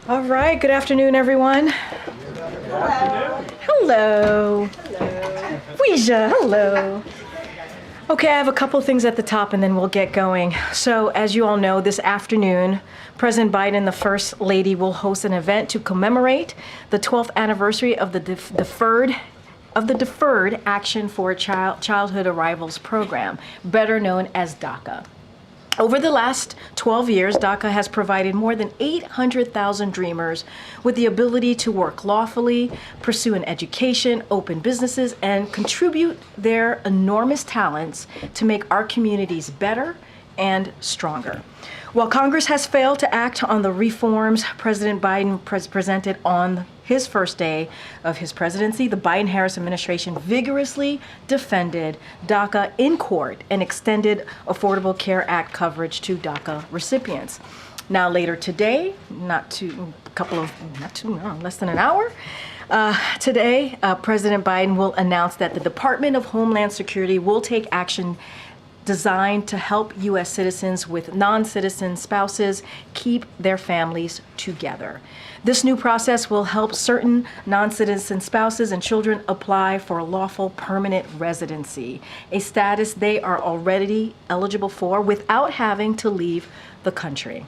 All right, good afternoon, everyone. Hello. Hello. Hello. Ouija, hello. Okay, I have a couple things at the top and then we'll get going. So, as you all know, this afternoon, President Biden, the First Lady, will host an event to commemorate the 12th anniversary of the Deferred Action for Childhood Arrivals program, better known as DACA. Over the last 12 years, DACA has provided more than 800,000 dreamers with the ability to work lawfully, pursue an education, open businesses, and contribute their enormous talents to make our communities better and stronger. While Congress has failed to act on the reforms President Biden presented on his first day of his presidency, the Biden-Harris administration vigorously defended DACA in court and extended Affordable Care Act coverage to DACA recipients. Now, later today, less than an hour, today, President Biden will announce that the Department of Homeland Security will take action designed to help U.S. citizens with non-citizen spouses keep their families together. This new process will help certain non-citizen spouses and children apply for lawful permanent residency, a status they are already eligible for without having to leave the country.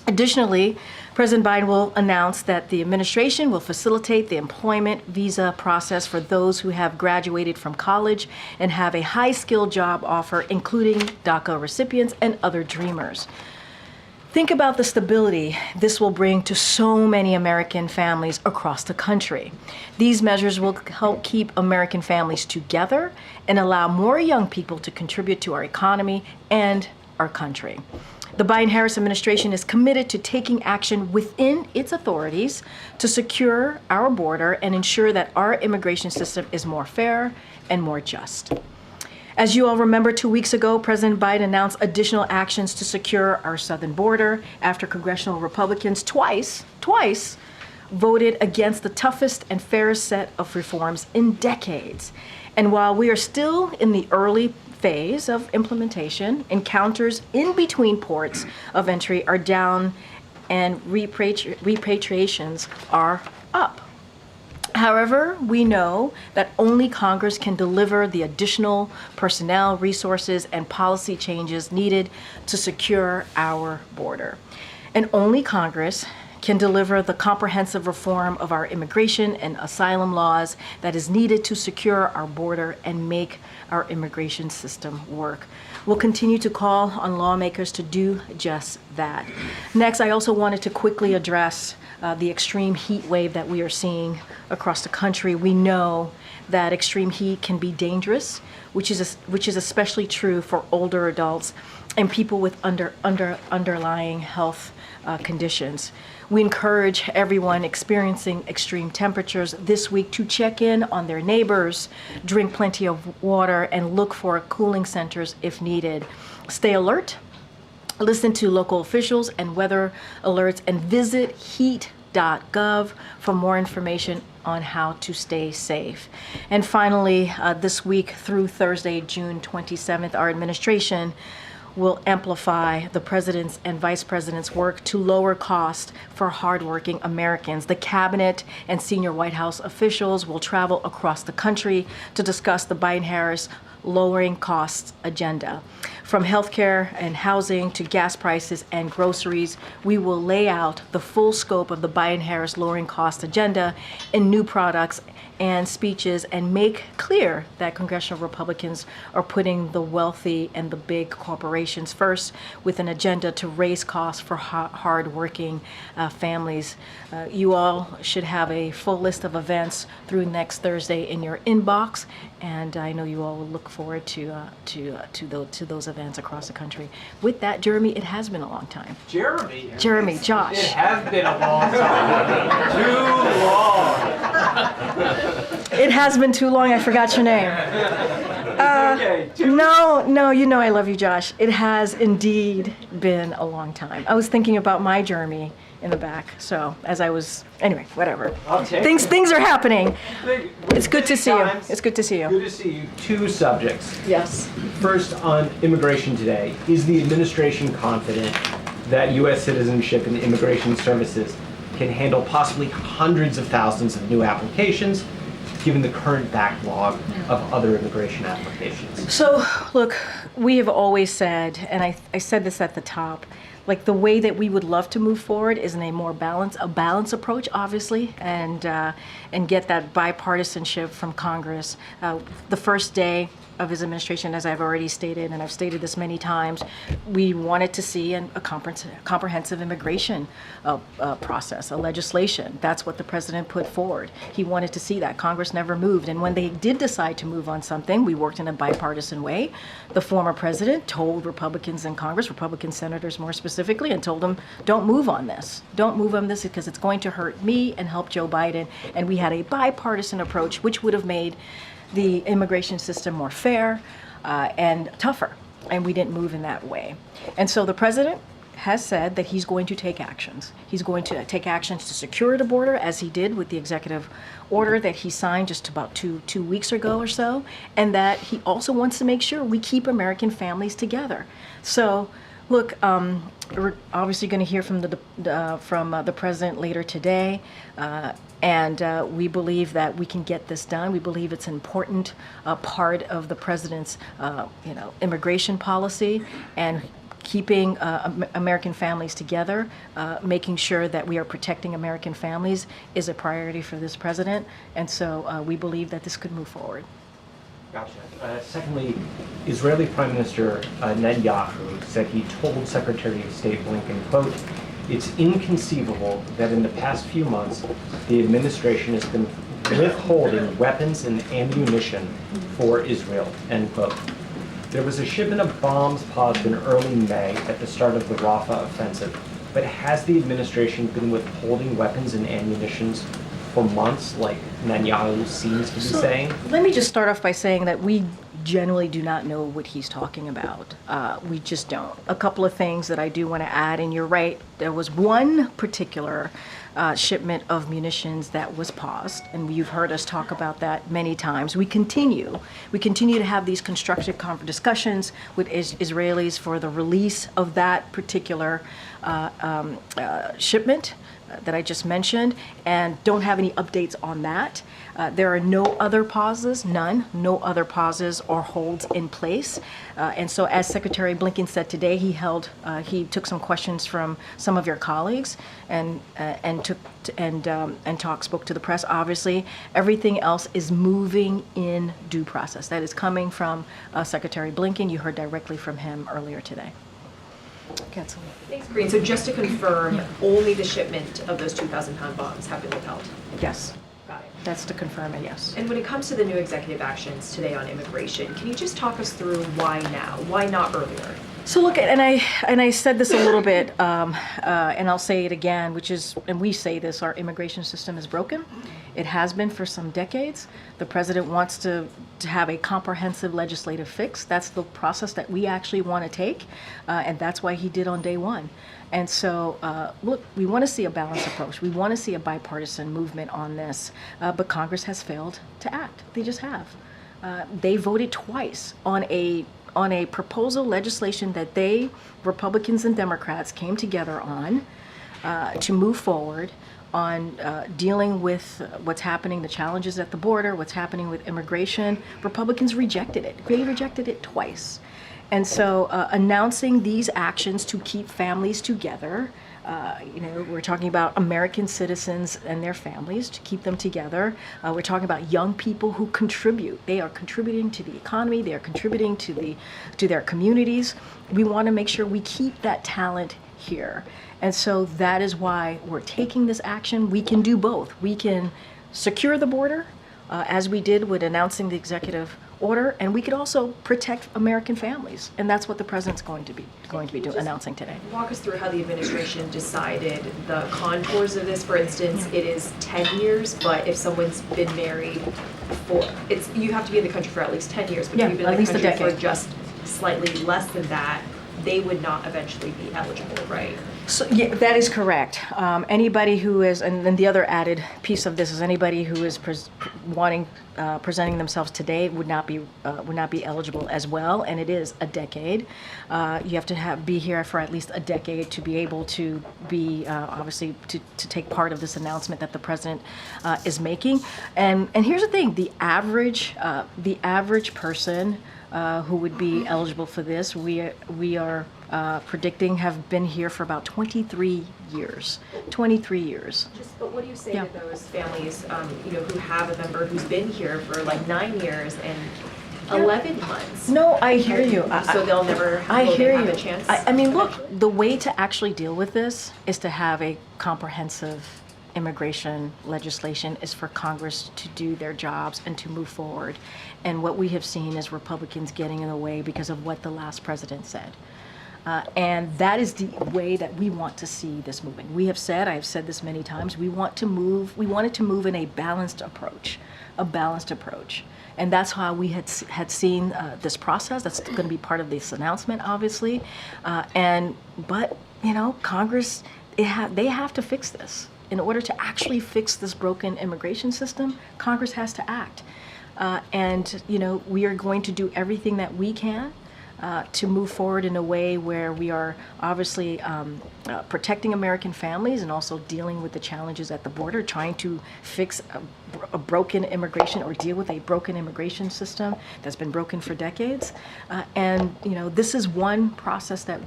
Additionally, President Biden will announce that the administration will facilitate the employment visa process for those who have graduated from college and have a high-skilled job offer, including DACA recipients and other dreamers. Think about the stability this will bring to so many American families across the country. These measures will help keep American families together and allow more young people to contribute to our economy and our country. The Biden-Harris administration is committed to taking action within its authorities to secure our border and ensure that our immigration system is more fair and more just. As you all remember, 2 weeks ago, President Biden announced additional actions to secure our southern border after congressional Republicans twice voted against the toughest and fairest set of reforms in decades. And while we are still in the early phase of implementation, encounters in between ports of entry are down and repatriations are up. However, we know that only Congress can deliver the additional personnel, resources, and policy changes needed to secure our border. And only Congress can deliver the comprehensive reform of our immigration and asylum laws that is needed to secure our border and make our immigration system work. We'll continue to call on lawmakers to do just that. Next, I also wanted to quickly address the extreme heat wave that we are seeing across the country. We know that extreme heat can be dangerous, which is especially true for older adults and people with underlying health conditions. We encourage everyone experiencing extreme temperatures this week to check in on their neighbors, drink plenty of water, and look for cooling centers if needed. Stay alert, listen to local officials and weather alerts, and visit heat.gov for more information on how to stay safe. And finally, this week through Thursday, June 27th, our administration will amplify the president's and vice president's work to lower costs for hardworking Americans. The cabinet and senior White House officials will travel across the country to discuss the Biden-Harris lowering costs agenda. From healthcare and housing to gas prices and groceries, we will lay out the full scope of the Biden-Harris lowering cost agenda in new products and speeches and make clear that congressional Republicans are putting the wealthy and the big corporations first with an agenda to raise costs for hard-working families. You all should have a full list of events through next Thursday in your inbox, and I know you all will look forward to those events across the country. With that, Jeremy, it has been a long time. Jeremy, Josh. It has been a long time. Too long. It has been too long. I forgot your name. Okay. No, you know I love you, Josh. It has indeed been a long time. I was thinking about my Jeremy in the back. So as I was, anyway, whatever. Things are happening. It's good to see you. It's good to see you. Good to see you. Two subjects. Yes. First, on immigration today, is the administration confident that U.S. citizenship and immigration services can handle possibly hundreds of thousands of new applications, given the current backlog of other immigration applications? So, look, we have always said, and I said this at the top, like the way that we would love to move forward is in a more balanced approach, obviously, and get that bipartisanship from Congress. The first day of his administration, as I've already stated, and I've stated this many times, we wanted to see a comprehensive immigration process, a legislation. That's what the president put forward. He wanted to see that. Congress never moved. And when they did decide to move on something, we worked in a bipartisan way. The former president told Republicans in Congress, Republican senators more specifically, and told them, don't move on this. Don't move on this because it's going to hurt me and help Joe Biden. And we had a bipartisan approach, which would have made the immigration system more fair and tougher, and we didn't move in that way. And so the president has said that he's going to take actions. He's going to take actions to secure the border, as he did with the executive order that he signed just about two weeks ago or so, and that he also wants to make sure we keep American families together. So, look, we're obviously going to hear from the president later today. And we believe that we can get this done. We believe it's an important part of the president's, immigration policy and keeping American families together, making sure that we are protecting American families is a priority for this president. And so we believe that this could move forward. Gotcha. Secondly, Israeli Prime Minister Netanyahu said he told Secretary of State Blinken, quote, "It's inconceivable that in the past few months, the administration has been withholding weapons and ammunition for Israel," end quote. There was a shipment of bombs paused in early May at the start of the Rafah offensive, but has the administration been withholding weapons and ammunitions for months, like Netanyahu seems to be saying? Let me just start off by saying that we generally do not know what he's talking about. We just don't. A couple of things that I do want to add, and you're right, there was one particular shipment of munitions that was paused, and you've heard us talk about that many times. We continue to have these constructive discussions with Israelis for the release of that particular shipment that I just mentioned, and don't have any updates on that. There are no other pauses, no other pauses or holds in place. And so as Secretary Blinken said today, he took some questions from some of your colleagues and spoke to the press. Obviously, everything else is moving in due process. That is coming from Secretary Blinken. You heard directly from him earlier today. Thanks, Karine. So just to confirm, only the shipment of those 2,000-pound bombs have been withheld? Yes. Got it. That's to confirm it, yes. And when it comes to the new executive actions today on immigration, can you just talk us through why now? Why not earlier? So look, and I said this a little bit, and I'll say it again, and we say this, our immigration system is broken. It has been for some decades. The president wants to have a comprehensive legislative fix. That's the process that we actually want to take, and that's why he did on day one. And so, look, we want to see a balanced approach. We want to see a bipartisan movement on this, but Congress has failed to act. They just have. They voted twice on a proposal legislation that Republicans and Democrats, came together on to move forward on dealing with what's happening, the challenges at the border, what's happening with immigration. Republicans rejected it. They rejected it twice. And so announcing these actions to keep families together, we're talking about American citizens and their families, to keep them together. We're talking about young people who contribute. They are contributing to the economy. They are contributing to their communities. We want to make sure we keep that talent here. And so that is why we're taking this action. We can do both. We can secure the border, as we did with announcing the executive order, and we could also protect American families, and that's what the president's going to be announcing today. Walk us through how the administration decided the contours of this. For instance, it is 10 years, but if someone's been married you have to be in the country for at least 10 years, but if you've been in the country for just slightly less than that, they would not eventually be eligible, right? So, yeah, that is correct. Anybody who is, and then the other added piece of this is anybody who is presenting themselves today would not be eligible as well, and it is a decade. You have to be here for at least a decade to be able to be obviously to take part of this announcement that the president is making. And here's the thing: the average person who would be eligible for this, we are predicting have been here for about 23 years. 23 years. But what do you say Yeah. to those families, who have a member who's been here for like 9 years and 11 months? No, I hear you. So they'll never I will they hear have you. a chance? I mean, look, the way to actually deal with this is to have a comprehensive immigration legislation, is for Congress to do their jobs and to move forward. And what we have seen is Republicans getting in the way because of what the last president said. And that is the way that we want to see this moving. I have said this many times, we want it to move in a balanced approach. And that's how we had seen this process. That's going to be part of this announcement, obviously. But Congress, they have to fix this. In order to actually fix this broken immigration system, Congress has to act. We are going to do everything that we can to move forward in a way where we are obviously protecting American families and also dealing with the challenges at the border, trying to fix a broken immigration or deal with a broken immigration system that's been broken for decades. This is one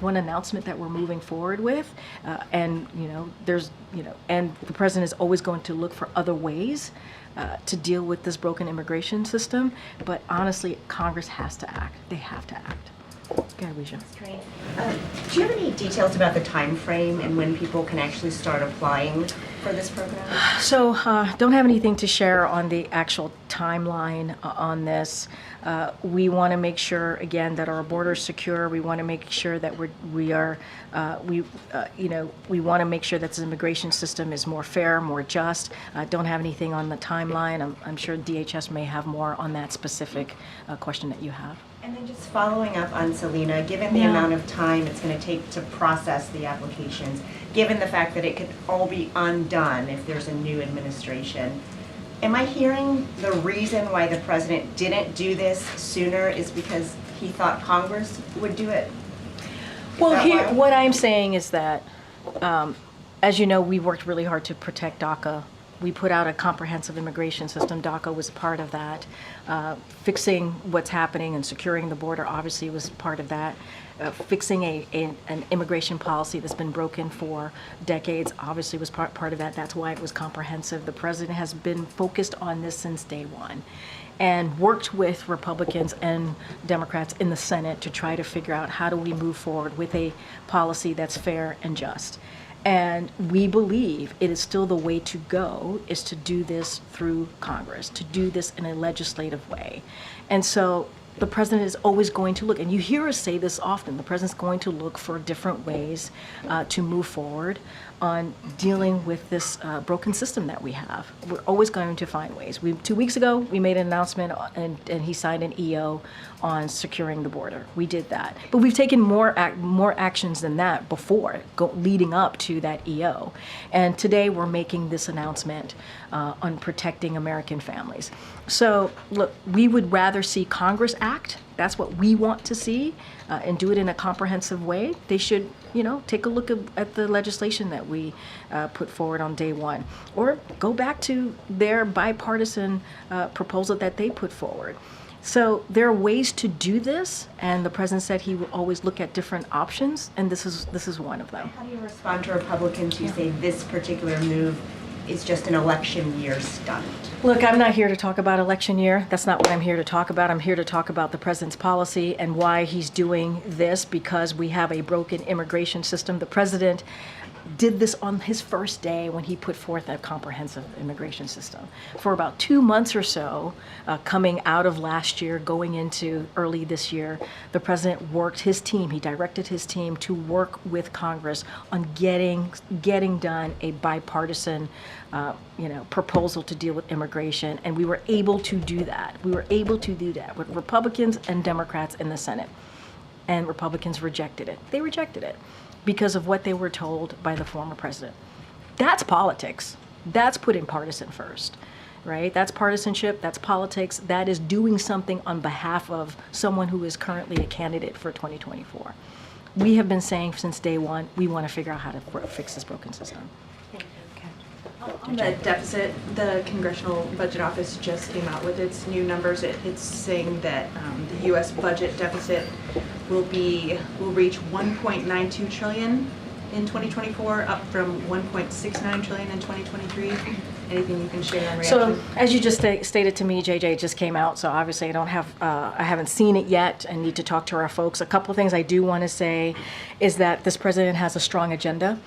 announcement that we're moving forward with. And the president is always going to look for other ways to deal with this broken immigration system. But honestly, Congress has to act. They have to act. Go ahead, Alicia. Great. Do you have any details about the time frame and when people can actually start applying for this program? So, don't have anything to share on the actual timeline on this. We want to make sure, again, that our border is secure. We want to make sure that we want to make sure that this immigration system is more fair, more just. Don't have anything on the timeline. I'm sure DHS may have more on that specific question that you have. And then just following up on Selena, given the Yeah. amount of time it's going to take to process the applications, given the fact that it could all be undone if there's a new administration, am I hearing the reason why the president didn't do this sooner is because he thought Congress would do it? Well, that here, why? what I'm saying is that, as you know, we worked really hard to protect DACA. We put out a comprehensive immigration system. DACA was part of that. Fixing what's happening and securing the border obviously was part of that. Fixing an immigration policy that's been broken for decades obviously was part of that. That's why it was comprehensive. The president has been focused on this since day one and worked with Republicans and Democrats in the Senate to try to figure out how do we move forward with a policy that's fair and just. And we believe it is still the way to go, is to do this through Congress, to do this in a legislative way. And so the president is always going to look, and you hear us say this often, the president's going to look for different ways to move forward on dealing with this broken system that we have. We're always going to find ways. 2 weeks ago, we made an announcement and he signed an EO on securing the border. We did that. But we've taken more actions than that before, leading up to that EO. And today we're making this announcement on protecting American families. So look, we would rather see Congress act. That's what we want to see, and do it in a comprehensive way. They should, take a look at the legislation that we put forward on day one, or go back to their bipartisan proposal that they put forward. So there are ways to do this, and the president said he will always look at different options, and this is one of them. How do you respond to Republicans who say this particular move is just an election year stunt? Look, I'm not here to talk about election year. That's not what I'm here to talk about. I'm here to talk about the president's policy and why he's doing this, because we have a broken immigration system. The president did this on his first day when he put forth a comprehensive immigration system. For about 2 months or so, coming out of last year, going into early this year, the president worked his team, he directed his team to work with Congress on getting done a bipartisan proposal to deal with immigration, and we were able to do that. We were able to do that with Republicans and Democrats in the Senate, and Republicans rejected it. They rejected it. because of what they were told by the former president. That's politics. That's putting partisan first, right? That's partisanship, that's politics, that is doing something on behalf of someone who is currently a candidate for 2024. We have been saying since day one, we want to figure out how to fix this broken system. On the deficit, the Congressional Budget Office just came out with its new numbers. It's saying that the U.S. budget deficit will reach 1.92 trillion in 2024, up from 1.69 trillion in 2023. Anything you can share on reaction? So, as you just stated to me, JJ, it just came out, so obviously I don't have, I haven't seen it yet and need to talk to our folks. A couple of things I do want to say is that this president has a strong agenda.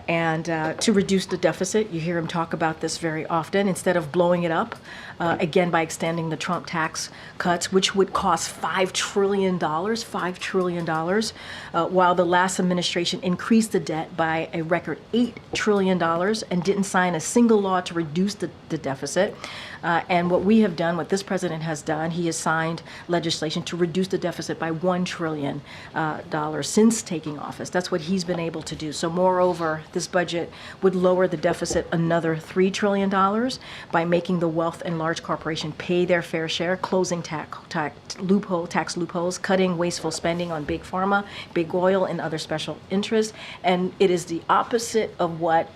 And to reduce the deficit, you hear him talk about this very often, instead of blowing it up, again, by extending the Trump tax cuts, which would cost $5 trillion, while the last administration increased the debt by a record $8 trillion and didn't sign a single law to reduce the deficit. And what we have done, what this president has done, he has signed legislation to reduce the deficit by $1 trillion since taking office. That's what he's been able to do. So moreover, this budget would lower the deficit another $3 trillion by making the wealth and large corporation pay their fair share, closing tax loopholes, cutting wasteful spending on big pharma, big oil, and other special interests. And it is the opposite of what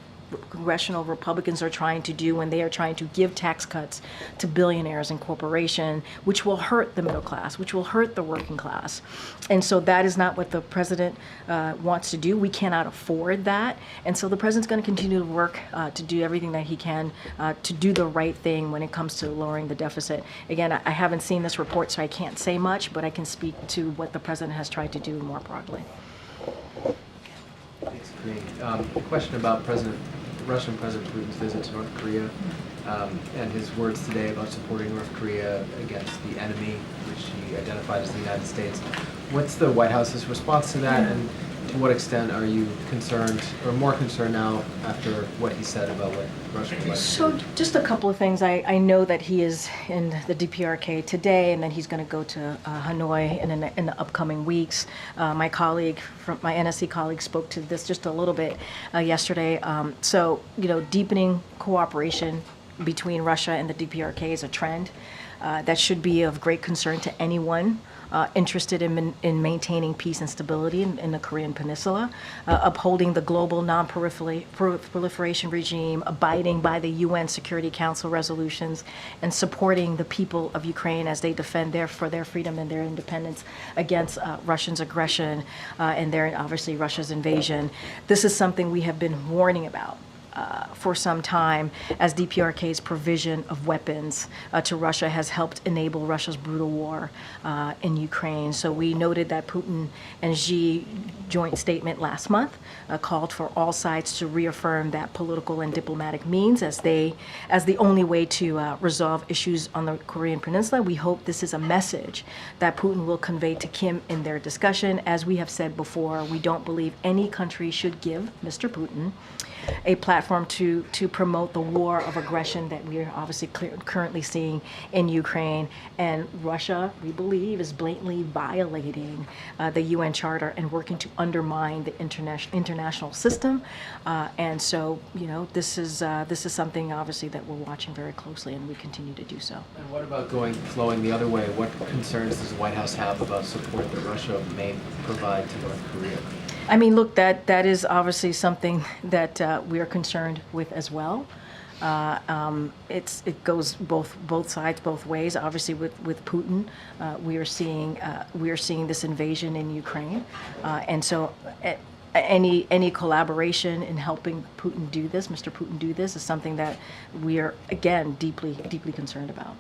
congressional Republicans are trying to do when they are trying to give tax cuts to billionaires and corporations, which will hurt the middle class, which will hurt the working class. And so that is not what the president wants to do. We cannot afford that. And so the president's going to continue to work to do everything that he can to do the right thing when it comes to lowering the deficit. Again, I haven't seen this report, so I can't say much, but I can speak to what the president has tried to do more broadly. Thanks, Karine. A question about Russian President Putin's visit to North Korea and his words today about supporting North Korea against the enemy, which he identified as the United States. What's the White House's response to that, and to what extent are you concerned, or more concerned now after what he said about what Russia would like to So do? just a couple of things. I know that he is in the DPRK today, and then he's going to go to Hanoi in the upcoming weeks. My colleague, my NSC colleague, spoke to this just a little bit yesterday. So, deepening cooperation between Russia and the DPRK is a trend that should be of great concern to anyone interested in maintaining peace and stability in the Korean Peninsula, upholding the global non-proliferation regime, abiding by the UN Security Council resolutions, and supporting the people of Ukraine as they defend for their freedom and their independence against Russia's aggression and obviously Russia's invasion. This is something we have been warning about for some time, as DPRK's provision of weapons to Russia has helped enable Russia's brutal war in Ukraine. So we noted that Putin and Xi joint statement last month called for all sides to reaffirm that political and diplomatic means as the only way to resolve issues on the Korean Peninsula. We hope this is a message that Putin will convey to Kim in their discussion. As we have said before, we don't believe any country should give Mr. Putin a platform to promote the war of aggression that we are obviously currently seeing in Ukraine. And Russia, we believe, is blatantly violating the UN Charter and working to undermine the international system. And so, this is something obviously that we're watching very closely, and we continue to do so. And what about flowing the other way? What concerns does the White House have about support that Russia may provide to North Korea? I mean, look, that is obviously something that we are concerned with as well. It goes both sides, both ways. Obviously, with Putin, we are seeing this invasion in Ukraine, and so any collaboration in helping Putin do this, Mr. Putin do this, is something that we are again deeply concerned about.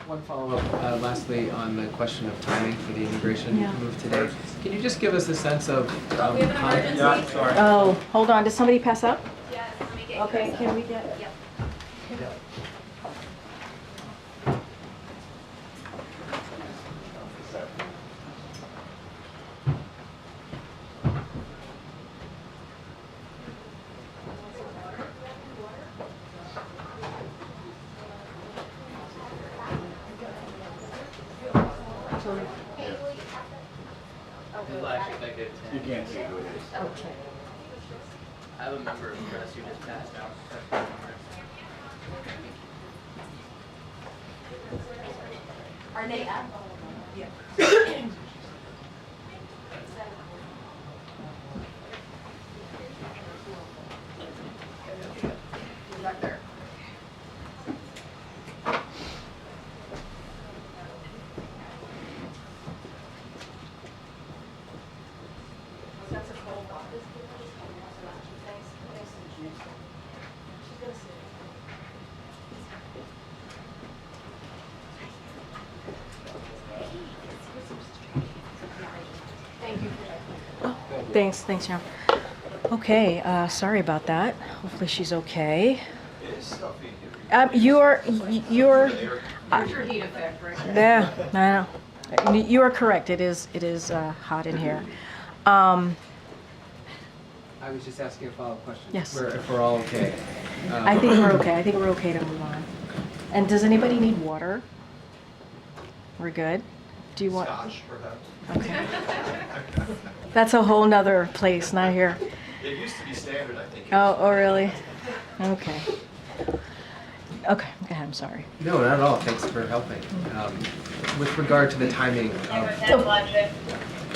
One follow-up, lastly, on the question of timing for the immigration Yeah. move today. Can you just give us a sense of We have an emergency. Yeah, sorry. Oh, hold on. Did somebody pass up? Yes, let me get Okay, Chris. can we get? Yep. You can't see who it is. Okay. I have a member of the press who just passed out. Are they up? Yeah. Right there. Thanks, John. Okay, sorry about that. Hopefully she's okay. You're heat effect, right? yeah, I know. You are correct. It is hot in here. I was just asking a follow-up question. Yes. If we're all okay. I think we're okay. I think we're okay to move on. And does anybody need water? We're good. Do you want? Scotch, perhaps. Okay. That's a whole nother place, not here. It used to be standard, I think. Oh, really? Okay. Okay, go ahead, I'm sorry. No, not at all. Thanks for helping. With regard to the timing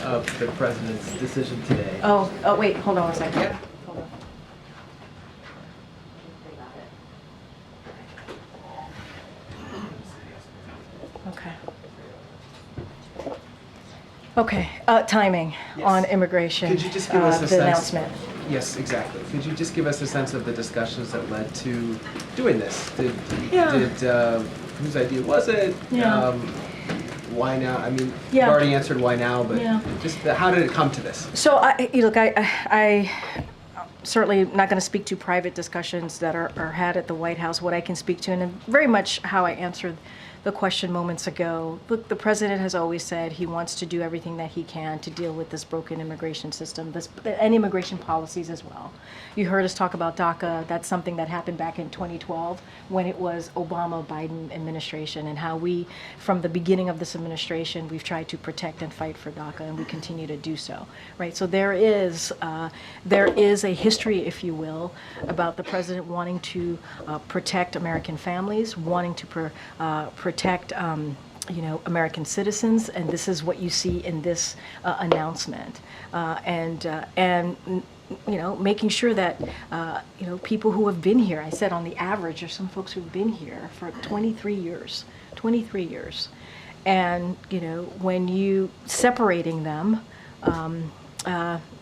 of the president's decision today. Oh, wait, hold on a second. Yeah. Hold on. Okay. Okay, timing Yes. on immigration. Could you just give us a the sense? announcement. Yes, exactly. Could you just give us a sense of the discussions that led to doing this? Yeah. Whose idea was it? Yeah. Why now? I mean, Yeah. you've already answered why now, but Yeah. just how did it come to this? So, I certainly not going to speak to private discussions that are had at the White House. What I can speak to, and very much how I answered the question moments ago. Look, the president has always said he wants to do everything that he can to deal with this broken immigration system, and immigration policies as well. You heard us talk about DACA. That's something that happened back in 2012 when it was Obama-Biden administration, and how we, from the beginning of this administration, we've tried to protect and fight for DACA, and we continue to do so, right? So there is a history, if you will, about the president wanting to protect American families, wanting to protect American citizens, and this is what you see in this announcement, and making sure that people who have been here. I said on the average, there's some folks who've been here for 23 years, and when you separating them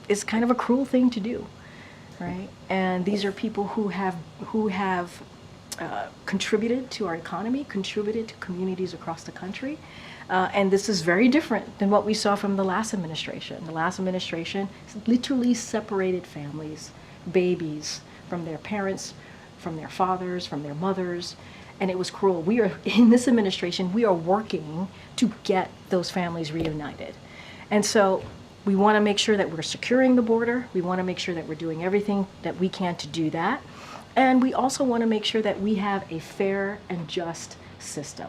is kind of a cruel thing to do, right? And these are people who have contributed to our economy, contributed to communities across the country. And this is very different than what we saw from the last administration. The last administration literally separated families, babies, from their parents, from their fathers, from their mothers, and it was cruel. In this administration, we are working to get those families reunited. And so we want to make sure that we're securing the border. We want to make sure that we're doing everything that we can to do that. And we also want to make sure that we have a fair and just system.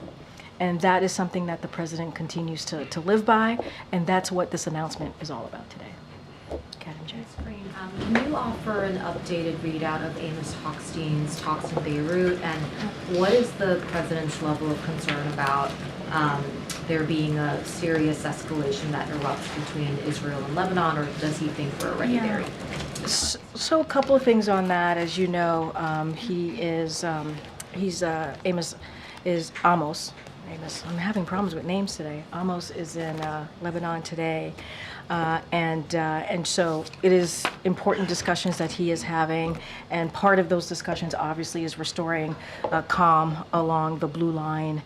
And that is something that the president continues to live by, and that's what this announcement is all about today. Karine, Jay. Karine, can you offer an updated readout of Amos Hochstein's talks in Beirut, and what is the president's level of concern about there being a serious escalation that erupts between Israel and Lebanon, or does he think we're already there? So a couple of things on that. As you know, Amos. I'm having problems with names today. Amos is in Lebanon today. And so it is important discussions that he is having, and part of those discussions obviously is restoring calm along the blue line,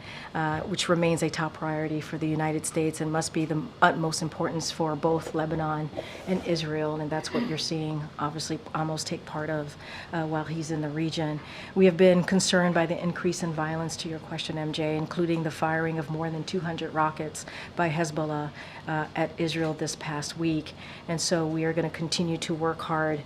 which remains a top priority for the United States and must be the utmost importance for both Lebanon and Israel, and that's what you're seeing obviously Amos take part of while he's in the region. We have been concerned by the increase in violence, to your question, MJ, including the firing of more than 200 rockets by Hezbollah at Israel this past past week. And so we are going to continue to work hard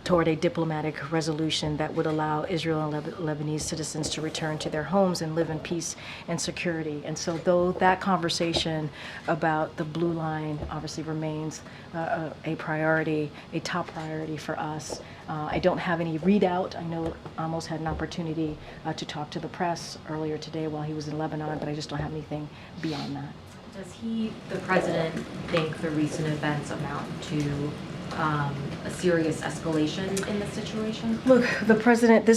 toward a diplomatic resolution that would allow Israel and Lebanese citizens to return to their homes and live in peace and security. And so though that conversation about the blue line obviously remains a priority, a top priority for us, I don't have any readout. I know Amos had an opportunity to talk to the press earlier today while he was in Lebanon, but I just don't have anything beyond that. Does the president, think the recent events amount to a serious escalation in the situation? Look, the president,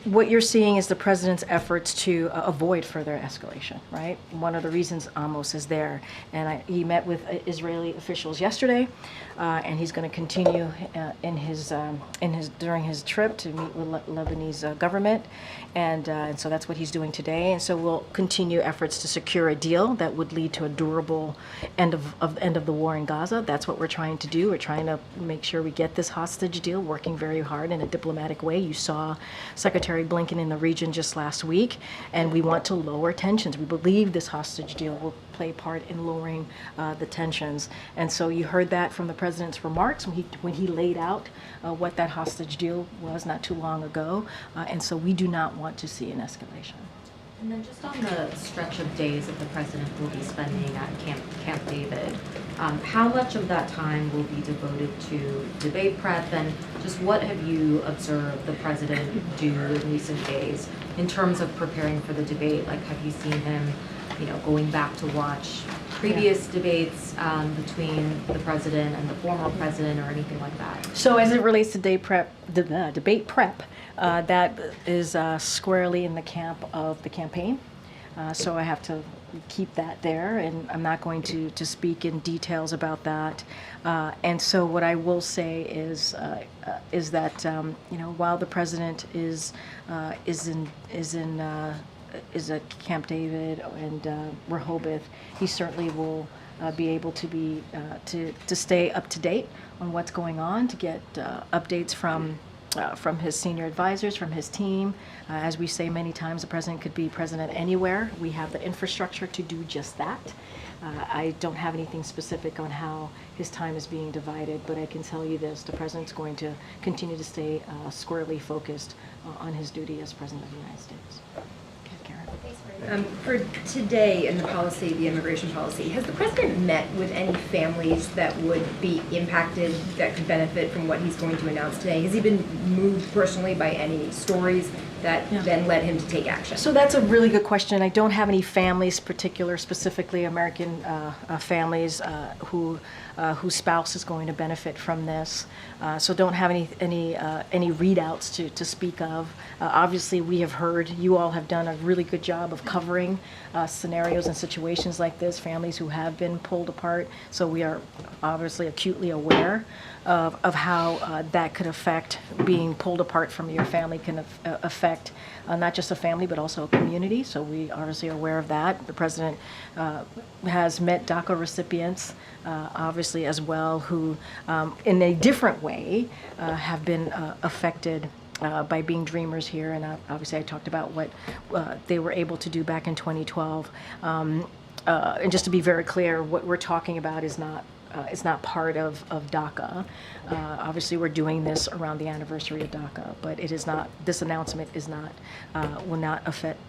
what you're seeing is the president's efforts to avoid further escalation, right? One of the reasons Amos is there. And he met with Israeli officials yesterday, and he's going to continue during his trip to meet with Lebanese government. And so that's what he's doing today. And so we'll continue efforts to secure a deal that would lead to a durable end of the war in Gaza. That's what we're trying to do. We're trying to make sure we get this hostage deal, working very hard in a diplomatic way. You saw Secretary Blinken in the region just last week, and we want to lower tensions. We believe this hostage deal will play part in lowering the tensions. And so you heard that from the president's remarks when he laid out what that hostage deal was not too long ago. And so we do not want to see an escalation. And then just on the stretch of days that the president will be spending at Camp David, how much of that time will be devoted to debate prep, and just what have you observed the president do in recent days in terms of preparing for the debate? Like, have you seen him, going back to watch previous debates between the president and the former president or anything like that? So as it relates to debate prep, that is squarely in the camp of the campaign. So I have to keep that there, and I'm not going to speak in details about that. And so what I will say is that while the president is at Camp David and Rehoboth, he certainly will be able to stay up to date on what's going on, to get updates from his senior advisors, from his team. As we say many times, the president could be president anywhere. We have the infrastructure to do just that. I don't have anything specific on how his time is being divided, but I can tell you this: the president's going to continue to stay squarely focused on his duty as president of the United States. Okay, Karen. For today in the immigration policy, has the president met with any families that would be impacted, that could benefit from what he's going to announce today? Has he been moved personally by any stories that then led him to take action? So that's a really good question. I don't have any families, specifically American families whose spouse is going to benefit from this. So don't have any readouts to speak of. Obviously, we have heard, you all have done a really good job of covering scenarios and situations like this, families who have been pulled apart. So we are obviously acutely aware of how that could affect, being pulled apart from your family can affect not just a family but also a community. So we obviously are aware of that. The president has met DACA recipients obviously as well, who in a different way have been affected by being dreamers here. And obviously I talked about what they were able to do back in 2012. And just to be very clear, what we're talking about is not part of DACA. Obviously, we're doing this around the anniversary of DACA, but it is not. This announcement will not affect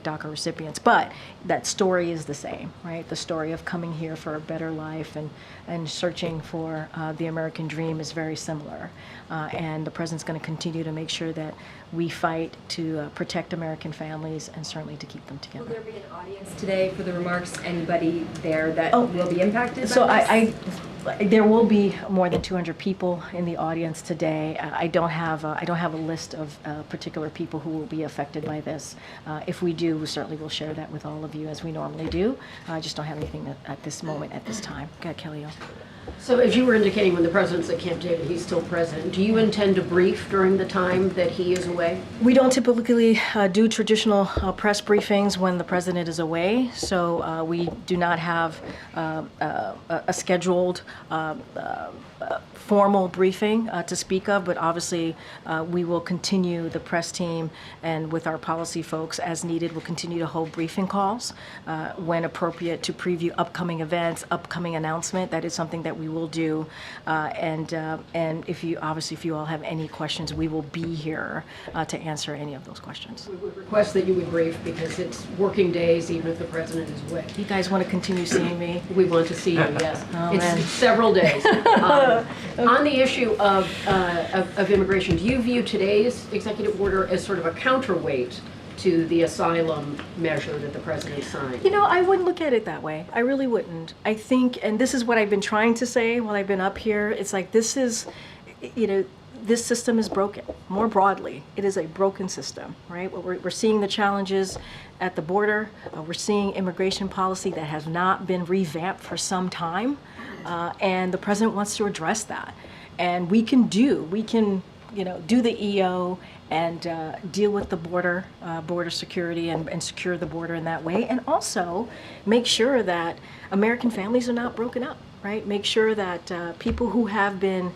DACA recipients. But that story is the same, right? The story of coming here for a better life and searching for the American dream is very similar. And the president's going to continue to make sure that we fight to protect American families and certainly to keep them together. Will there be an audience today for the remarks? Anybody there that will be impacted So by this? there will be more than 200 people in the audience today. I don't have a list of particular people who will be affected by this. If we do, we certainly will share that with all of you as we normally do. I just don't have anything at this moment, at this time. Go ahead, Kelly. So as you were indicating, when the president's at Camp David, he's still president. Do you intend to brief during the time that he is away? We don't typically do traditional press briefings when the president is away, so we do not have a scheduled formal briefing to speak of, but obviously we will continue, the press team and with our policy folks as needed, will continue to hold briefing calls when appropriate to preview upcoming events, upcoming announcement. That is something that we will do. And if you all have any questions, we will be here to answer any of those questions. We would request that you would brief because it's working days even if the president is away. You guys want to continue seeing me? We want to see you, yes. Oh, It's man. several days. On the issue of immigration, do you view today's executive order as sort of a counterweight to the asylum measure that the president signed? You know, I wouldn't look at it that way. I really wouldn't. I think, and this is what I've been trying to say while I've been up here, it's like this is, you know, this system is broken. More broadly, it is a broken system, right? We're seeing the challenges at the border. We're seeing immigration policy that has not been revamped for some time. And the president wants to address that. And we can do the EO and deal with the border security and secure the border in that way. And also make sure that American families are not broken up, right? Make sure that people who have been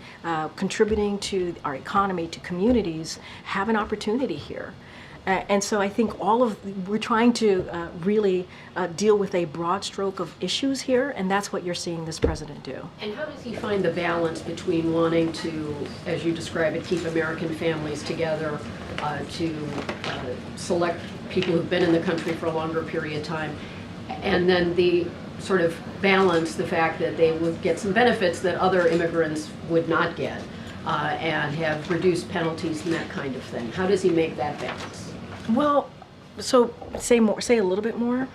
contributing to our economy, to communities, have an opportunity here. And so I think we're trying to really deal with a broad stroke of issues here, and that's what you're seeing this president do. And how does he find the balance between wanting to, as you describe it, keep American families together, to select people who've been in the country for a longer period of time, and then the sort of balance the fact that they would get some benefits that other immigrants would not get, and have reduced penalties and that kind of thing? How does he make that balance? Well, so say a little bit more.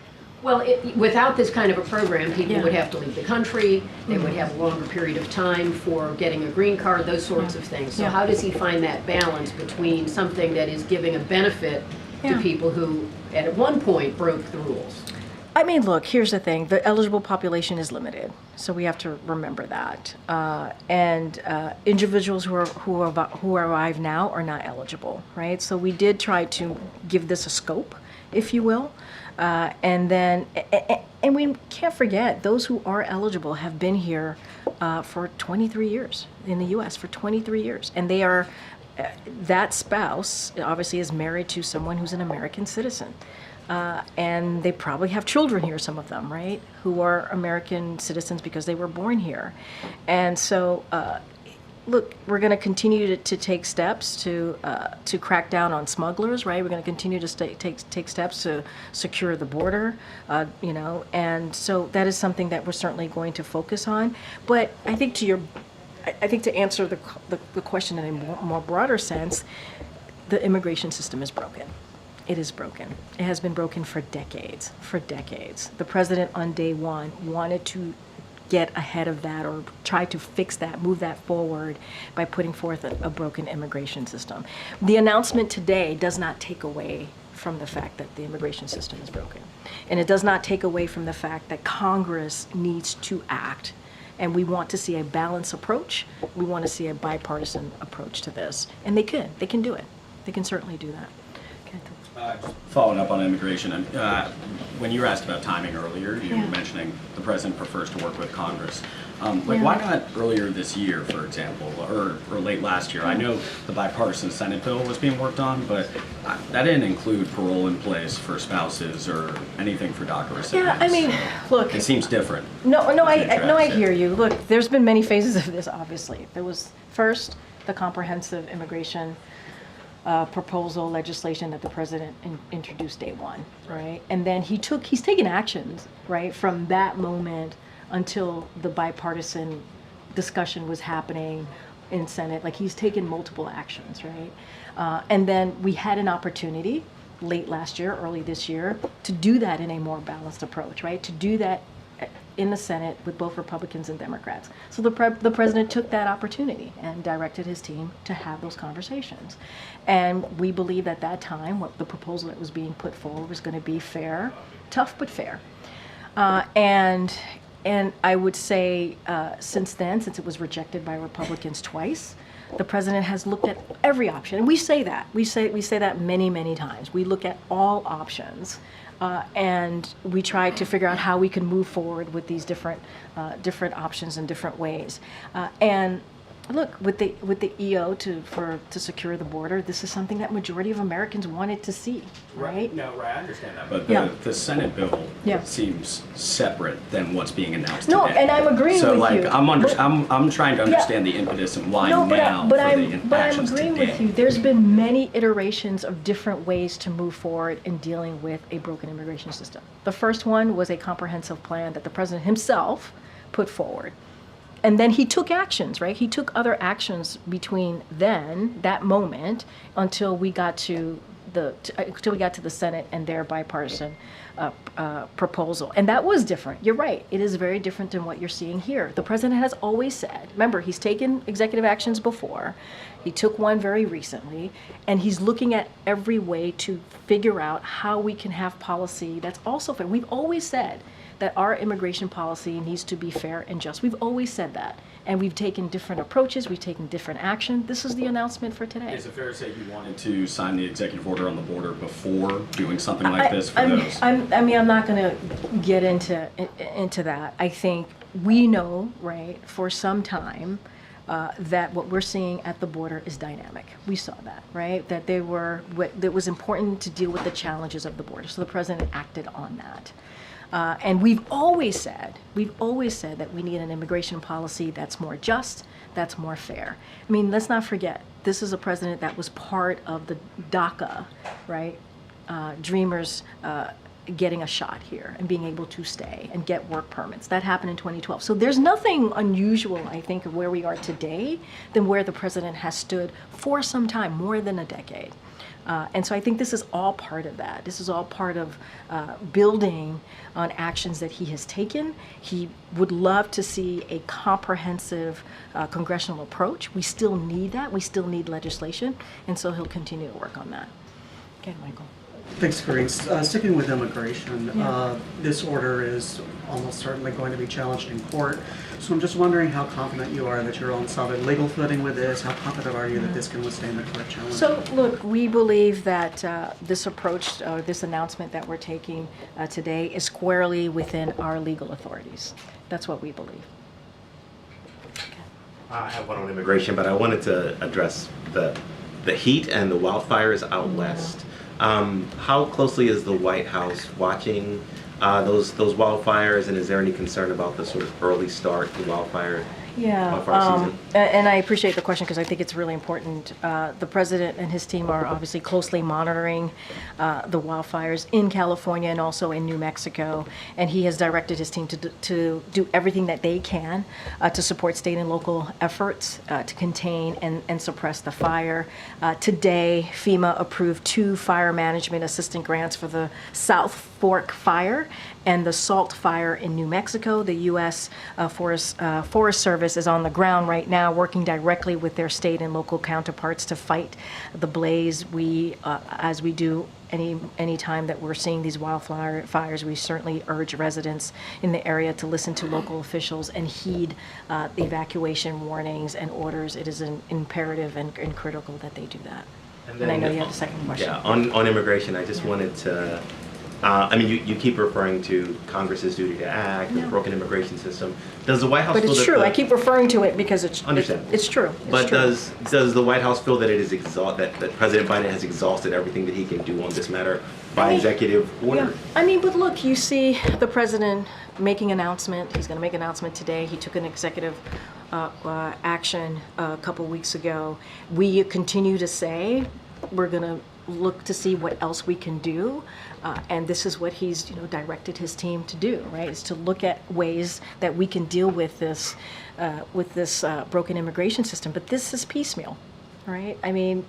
Well, without this kind of a program, people Yeah. would have to leave the country, they would have a longer period of time for getting a green card, those sorts of things. So Yeah. how does he find that balance between something that is giving a benefit to Yeah. people who, at one point, broke the rules? I mean, look, here's the thing. The eligible population is limited, so we have to remember that. And individuals who arrive now are not eligible, right? So we did try to give this a scope, if you will. And we can't forget, those who are eligible have been here for 23 years, in the U.S. for 23 years. And they are, that spouse obviously is married to someone who's an American citizen. And they probably have children here, some of them, right, who are American citizens because they were born here. And so, look, we're going to continue to take steps to crack down on smugglers, right? We're going to continue to take steps to secure the border, and so that is something that we're certainly going to focus on. But I think to answer the question in a more broader sense, the immigration system is broken. It is broken. It has been broken for decades, The president on day one wanted to get ahead of that or try to fix that, move that forward by putting forth a broken immigration system. The announcement today does not take away from the fact that the immigration system is broken. And it does not take away from the fact that Congress needs to act. And we want to see a balanced approach. We want to see a bipartisan approach to this. And they can do it. They can certainly do that. Just following up on immigration, when you were asked about timing earlier, you were mentioning the president prefers to work with Congress. Why not earlier this year, for example, or late last year? I know the bipartisan Senate bill was being worked on, but that didn't include parole in place for spouses or anything for DACA recipients. Yeah, I mean, look. It seems different. I hear you. Look, there's been many phases of this, obviously. There was first the comprehensive immigration proposal legislation that the president introduced day one, right? And then he's taken actions, right, from that moment until the bipartisan discussion was happening in Senate. Like, he's taken multiple actions, right? And then we had an opportunity late last year, early this year, to do that in a more balanced approach, right? To do that in the Senate with both Republicans and Democrats. So the president took that opportunity and directed his team to have those conversations. And we believe at that time what the proposal that was being put forward was going to be fair, tough but fair. And And I would say since then, since it was rejected by Republicans twice, the president has looked at every option. And we say that. We say that many, many times. We look at all options. And we try to figure out how we can move forward with these different options in different ways. And look, with the EO to secure the border, this is something that majority of Americans wanted to see, right? No, right, I understand that. But Yeah. the Senate bill Yeah. seems separate than what's being announced No, today. and I'm agreeing so, with like, you. I'm trying to understand the impetus and why No, now but for I'm the actions agreeing today. with you. There's been many iterations of different ways to move forward in dealing with a broken immigration system. The first one was a comprehensive plan that the president himself put forward. And then he took actions, right? He took other actions between then, that moment, until we got to the Senate and their bipartisan proposal. And that was different. You're right. It is very different than what you're seeing here. The president has always said, remember, he's taken executive actions before. He took one very recently, and he's looking at every way to figure out how we can have policy that's also fair. We've always said that our immigration policy needs to be fair and just. We've always said that. And we've taken different approaches, we've taken different action. This is the announcement for today. Is it fair to say you wanted to sign the executive order on the border before doing something like this for those? I'm not going to get into that. I think we know, right, for some time, that what we're seeing at the border is dynamic. We saw that, right? That it was important to deal with the challenges of the border. So the president acted on that. And we've always said that we need an immigration policy that's more just, that's more fair. I mean, let's not forget, this is a president that was part of the DACA, right? Dreamers getting a shot here and being able to stay and get work permits. That happened in 2012. So there's nothing unusual, I think, of where we are today than where the president has stood for some time, more than a decade. And so I think this is all part of that. This is all part of building on actions that he has taken. He would love to see a comprehensive congressional approach. We still need that. We still need legislation. And so he'll continue to work on that. Okay, Michael. Thanks, Karine. Sticking with immigration, Yeah. this order is almost certainly going to be challenged in court. So I'm just wondering how confident you are that you're on solid legal footing with this. How confident are you that this can withstand the court challenge? So, look, we believe that this approach, this announcement that we're taking today is squarely within our legal authorities. That's what we believe. I have one on immigration, but I wanted to address the heat and the wildfires out west. How closely is the White House watching those wildfires, and is there any concern about the sort of early start to wildfire season? And I appreciate the question because I think it's really important. The president and his team are obviously closely monitoring the wildfires in California and also in New Mexico, and he has directed his team to do everything that they can to support state and local efforts to contain and suppress the fire. Today, FEMA approved 2 fire management assistant grants for the South Fork Fire and the Salt Fire in New Mexico. The U.S. Forest Service is on the ground right now working directly with their state and local counterparts to fight the blaze. We, as we do any time that we're seeing these wildfires, we certainly urge residents in the area to listen to local officials and heed the evacuation warnings and orders. It is imperative and critical that they do that. And I know you have a second question. Yeah, on immigration, I just wanted to, I mean, you keep referring to Congress's duty to act, the broken immigration system. Does the White House But feel it's that true. I keep referring to it because it's Understand. It's true. It's But true. does the White House feel that it is that President Biden has exhausted everything that he can do on this matter by executive order? Yeah. I mean, but look, you see the president making an announcement. He's going to make an announcement today. He took an executive action a couple weeks ago. We continue to say we're going to look to see what else we can do, and this is what he's directed his team to do. Right, is to look at ways that we can deal with this broken immigration system. But this is piecemeal. Right? I mean,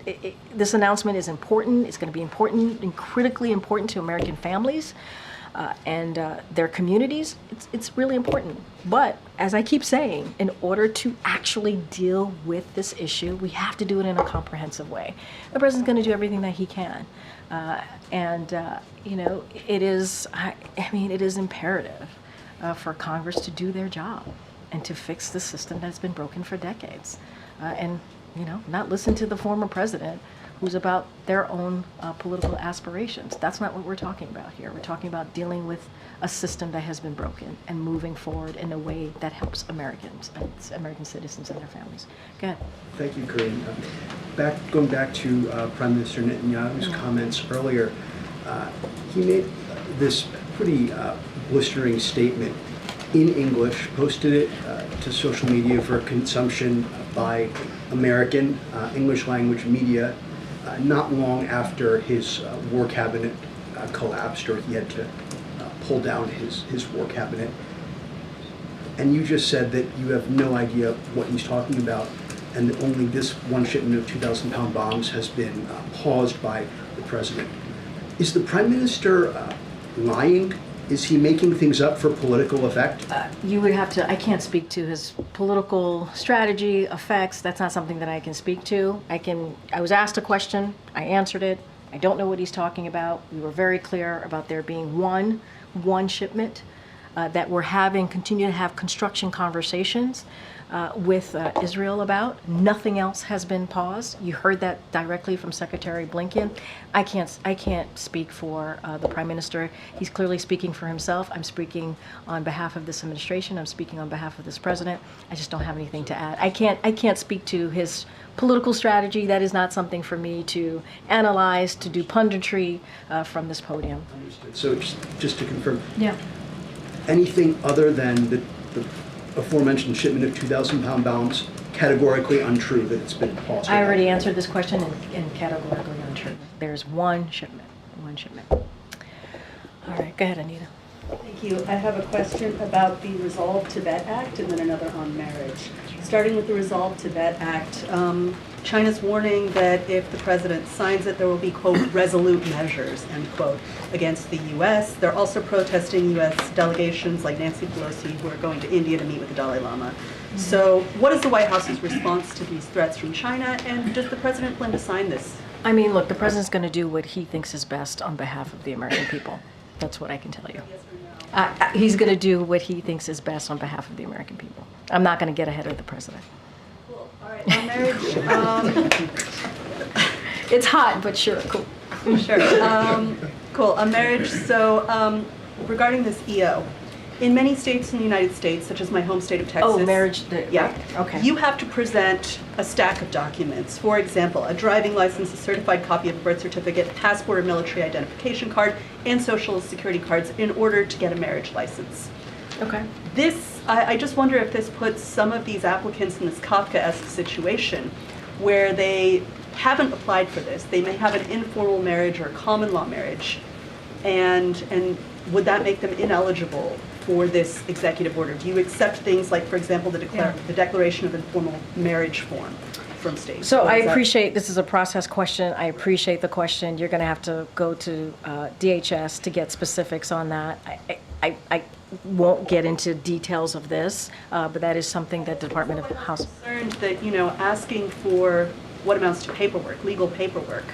this announcement is important. It's going to be important and critically important to American families and their communities. It's really important. But as I keep saying, in order to actually deal with this issue, we have to do it in a comprehensive way. The president's going to do everything that he can. It is, it is imperative for Congress to do their job and to fix the system that's been broken for decades. And, not listen to the former president who's about their own political aspirations. That's not what we're talking about here. We're talking about dealing with a system that has been broken and moving forward in a way that helps Americans, American citizens and their families. Go ahead. Thank you, Karine. Going back to Prime Minister Netanyahu's comments earlier, he made this pretty blistering statement in English, posted it to social media for consumption by American English language media not long after his war cabinet collapsed, or he had to pull down his war cabinet. And you just said that you have no idea what he's talking about, and that only this one shipment of 2,000-pound bombs has been paused by the president. Is the prime minister lying? Is he making things up for political effect? You would have to, I can't speak to his political strategy, effects. That's not something that I can speak to. I was asked a question, I answered it. I don't know what he's talking about. We were very clear about there being one shipment that we're continue to have construction conversations with Israel about. Nothing else has been paused. You heard that directly from Secretary Blinken. I can't speak for the Prime Minister. He's clearly speaking for himself. I'm speaking on behalf of this administration. I'm speaking on behalf of this president. I just don't have anything to add. I can't speak to his political strategy. That is not something for me to analyze, to do punditry from this podium. Understood. So just to confirm, Yeah. anything other than the aforementioned shipment of 2,000-pound bombs, categorically untrue that it's been paused? I already answered this question in categorically untrue. There's one shipment. All right, go ahead, Anita. Thank you. I have a question about the Resolve Tibet Act and then another on marriage. Starting with the Resolve Tibet Act, China's warning that if the president signs it, there will be, quote, resolute measures, end quote, against the U.S. They're also protesting U.S. delegations like Nancy Pelosi who are going to India to meet with the Dalai Lama. So what is the White House's response to these threats from China, and does the president plan to sign this? I mean, look, the president's going to do what he thinks is best on behalf of the American people. That's what I can tell you. He's going to do what he thinks is best on behalf of the American people. I'm not going to get ahead of the president. Cool. All right. On marriage, it's hot, but sure, cool. Sure. Cool. On marriage, so regarding this EO, in many states in the United States, such as my home state of Texas. Oh, marriage. Yeah. Right. Okay. You have to present a stack of documents. For example, a driving license, a certified copy of a birth certificate, passport or military identification card, and social security cards in order to get a marriage license. Okay. I just wonder if this puts some of these applicants in this Kafkaesque situation where they haven't applied for this. They may have an informal marriage or a common law marriage, and would that make them ineligible for this executive order? Do you accept things like, for example, the declaration of informal marriage form from states? So I appreciate, this is a process question. I appreciate the question. You're going to have to go to DHS to get specifics on that. I won't get into details of this, but that is something that Department of House. I'm concerned that, asking for what amounts to paperwork, legal paperwork,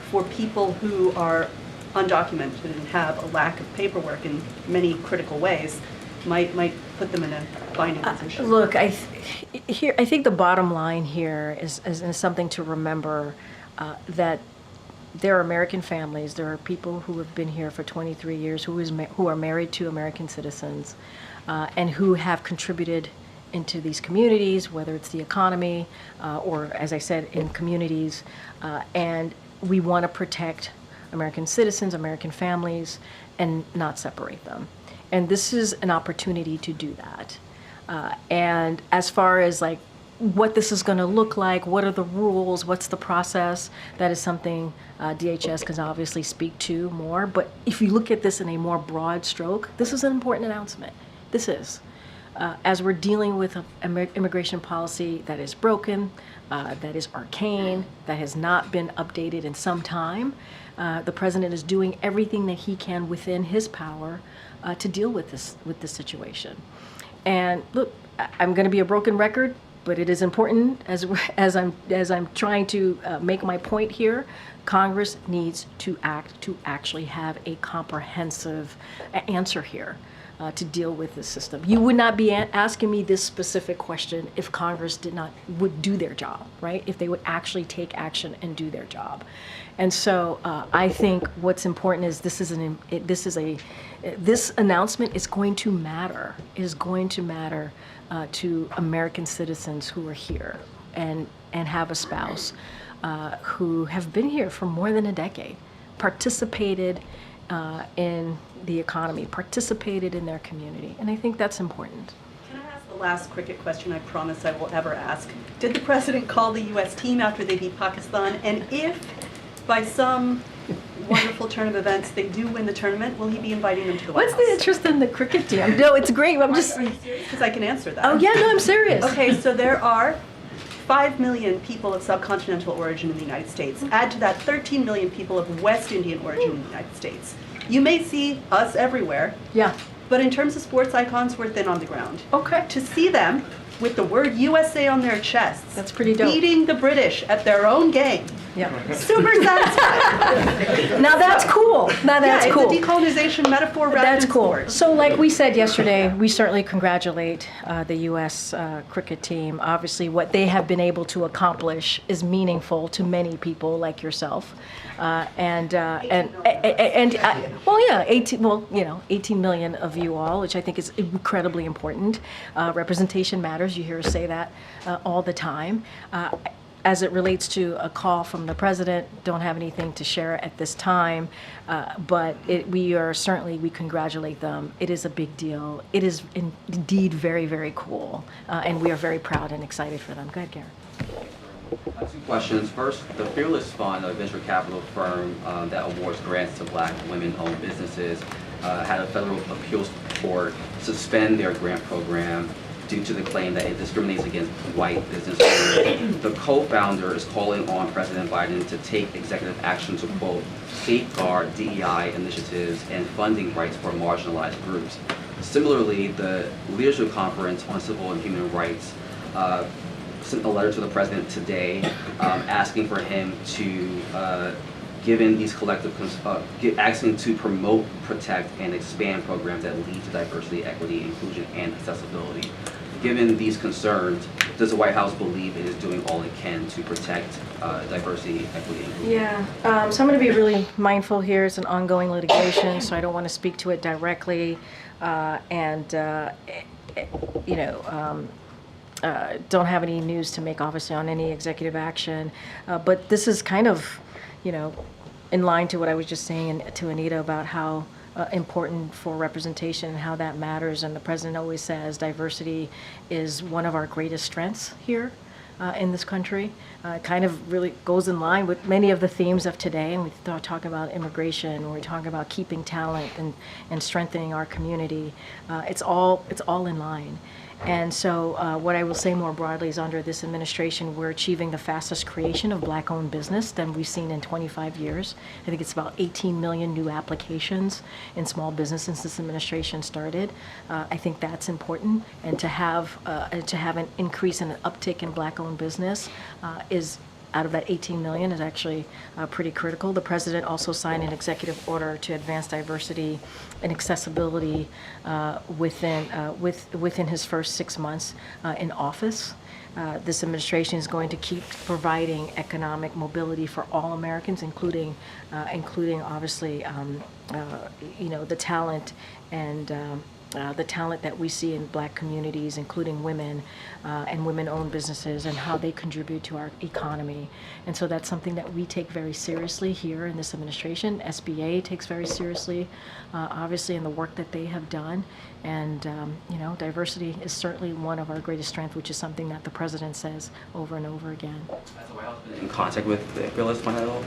for people who are undocumented and have a lack of paperwork in many critical ways might put them in a binding position. Look, I think the bottom line here is something to remember, that there are American families, there are people who have been here for 23 years who are married to American citizens and who have contributed into these communities, whether it's the economy or, as I said, in communities, and we want to protect American citizens, American families, and not separate them. And this is an opportunity to do that. And as far as like what this is going to look like, what are the rules, what's the process, that is something DHS can obviously speak to more. But if you look at this in a more broad stroke, this is an important announcement. This is. As we're dealing with an immigration policy that is broken, that is arcane, that has not been updated in some time, the president is doing everything that he can within his power to deal with this situation. And look, I'm going to be a broken record, but it is important as I'm trying to make my point here. Congress needs to act to actually have a comprehensive answer here. to deal with this system. You would not be asking me this specific question if Congress would do their job, right? If they would actually take action and do their job. And so I think what's important is this announcement is going to matter. It is going to matter to American citizens who are here and have a spouse who have been here for more than a decade, participated in the economy, participated in their community. And I think that's important. Can I ask the last cricket question I promise I will ever ask? Did the president call the U.S. team after they beat Pakistan? And if, by some wonderful turn of events, they do win the tournament, will he be inviting them to the White What's House? the interest in the cricket team? No, it's great. I'm just... Because I can answer that. Oh, yeah, no, I'm serious. Okay, so there are 5 million people of subcontinental origin in the United States. Add to that 13 million people of West Indian origin in the United States. You may see us everywhere. Yeah. But in terms of sports icons, we're thin on the ground. Okay. To see them with the word USA on their chests, that's pretty dope. Beating the British at their own game. Yeah. Super satisfying. Now that's cool. Now that's cool. It's a decolonization metaphor wrapped That's in cool. sports. So like we said yesterday, we certainly congratulate the U.S. Cricket team. Obviously, what they have been able to accomplish is meaningful to many people like yourself. Well, yeah, 18 million of you all, which I think is incredibly important. Representation matters. You hear us say that all the time. As it relates to a call from the president, don't have anything to share at this time, but we congratulate them. It is a big deal. It is indeed very, very cool, and we are very proud and excited for them. Go ahead, Garen. 2 questions. First, the Fearless Fund, a venture capital firm that awards grants to Black women-owned businesses, had a federal appeals court suspend their grant program due to the claim that it discriminates against white business owners. The co-founder is calling on President Biden to take executive action to, quote, safeguard DEI initiatives and funding rights for marginalized groups. Similarly, the Leadership Conference on Civil and Human Rights sent a letter to the president today asking for him to, given these collective, asking to promote, protect, and expand programs that lead to diversity, equity, inclusion, and accessibility. Given these concerns, does the White House believe it is doing all it can to protect diversity, equity, and inclusion? Yeah, so I'm going to be really mindful here. It's an ongoing litigation, so I don't want to speak to it directly, don't have any news to make, obviously, on any executive action. But this is kind of, in line to what I was just saying to Anita about how important for representation and how that matters. And the president always says diversity is one of our greatest strengths here in this country. It kind of really goes in line with many of the themes of today. And we talk about immigration, or we talk about keeping talent and strengthening our community. It's all in line. And so what I will say more broadly is under this administration, we're achieving the fastest creation of Black-owned business than we've seen in 25 years. I think it's about 18 million new applications in small business since this administration started. I think that's important. And to have an increase and an uptick in Black-owned business is, out of that 18 million, is actually pretty critical. The president also signed an executive order to advance diversity and accessibility within his first 6 months in office. This administration is going to keep providing economic mobility for all Americans, including obviously the talent and the talent that we see in Black communities, including women and women-owned businesses, and how they contribute to our economy. And so that's something that we take very seriously here in this administration. SBA takes very seriously, obviously, in the work that they have done. And diversity is certainly one of our greatest strengths, which is something that the president says over and over again. Has the White House been in contact with the Fearless Fund at all?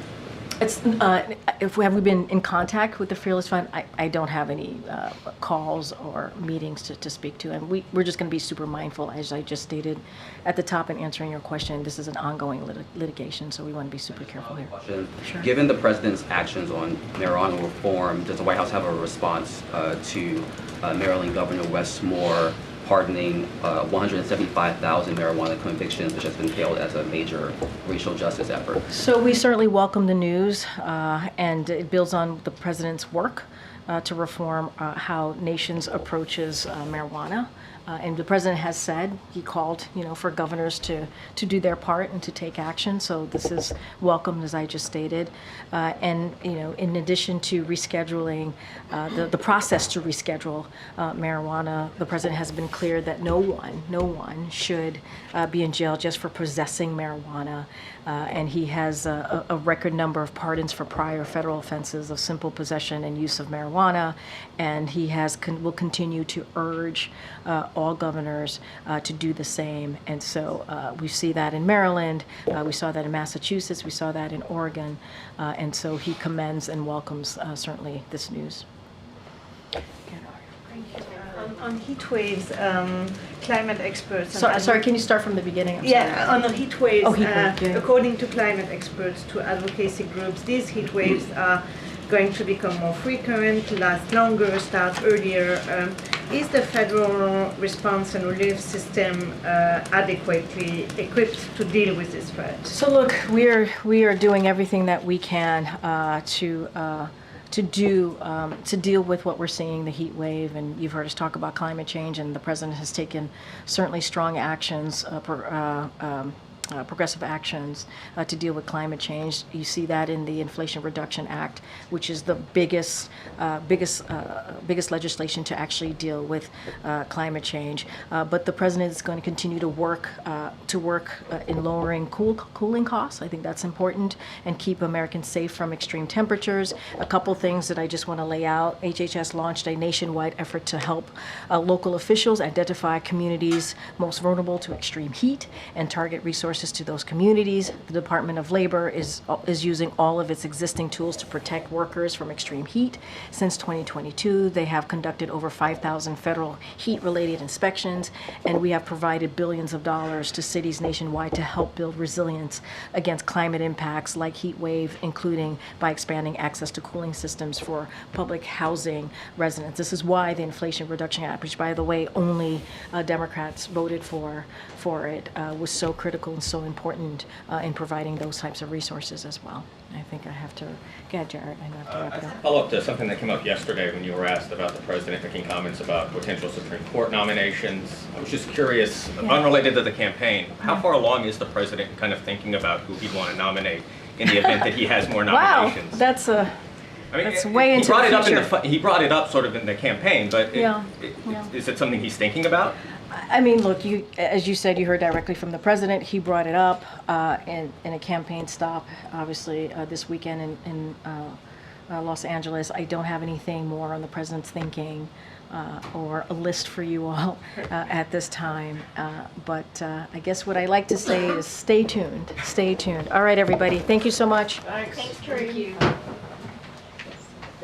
It's have we been in contact with the Fearless Fund? I don't have any calls or meetings to speak to, and we're just going to be super mindful, as I just stated at the top in answering your question. This is an ongoing litigation, so we want to be super careful here. Sure. Given the president's actions on marijuana reform, does the White House have a response to Maryland Governor Wes Moore pardoning 175,000 marijuana convictions, which has been hailed as a major racial justice effort? So we certainly welcome the news, and it builds on the president's work to reform how nations approaches marijuana. And the president has said, he called, for governors to do their part and to take action. So this is welcomed, as I just stated. And, in addition to rescheduling, the process to reschedule marijuana, the president has been clear that no one should be in jail just for possessing marijuana. And he has a record number of pardons for prior federal offenses of simple possession and use of marijuana. And he will continue to urge all governors to do the same. And so we see that in Maryland, we saw that in Massachusetts, we saw that in Oregon. And so he commends and welcomes certainly this news. On heat waves, climate experts... Sorry, can you start from the beginning? On the heat waves, yeah. according to climate experts, to advocacy groups, these heat waves are going to become more frequent, last longer, start earlier. Is the federal response and relief system adequately equipped to deal with this threat? So look, we are doing everything that we can to deal with what we're seeing, the heat wave, and you've heard us talk about climate change, and the president has taken certainly strong actions, progressive actions to deal with climate change. You see that in the Inflation Reduction Act, which is the biggest legislation to actually deal with climate change. But the president is going to continue to work in lowering cooling costs. I think that's important, and keep Americans safe from extreme temperatures. A couple things that I just want to lay out. HHS launched a nationwide effort to help local officials identify communities most vulnerable to extreme heat and target resources to those communities. The Department of Labor is using all of its existing tools to protect workers from extreme heat. Since 2022, they have conducted over 5,000 federal heat-related inspections, and we have provided billions of dollars to cities nationwide to help build resilience against climate impacts like heat wave, including by expanding access to cooling systems for public housing residents. This is why the Inflation Reduction Act, which by the way only Democrats voted for it, was so critical and so important in providing those types of resources as well. I think I have to, go ahead, Jared, I have to wrap it up. Follow up to something that came up yesterday when you were asked about the president making comments about potential Supreme Court nominations. I was just curious, unrelated to the campaign, how far along is the president kind of thinking about who he'd want to nominate in the event that he has more nominations? Wow, that's way into the future. He brought it up sort of in the campaign, but is it something he's thinking about? I mean, look, as you said, you heard directly from the president. He brought it up in a campaign stop, obviously, this weekend in Los Angeles. I don't have anything more on the president's thinking or a list for you all at this time. But I guess what I like to say is stay tuned. Stay tuned. All right, everybody. Thank you so much. Thanks, Karine.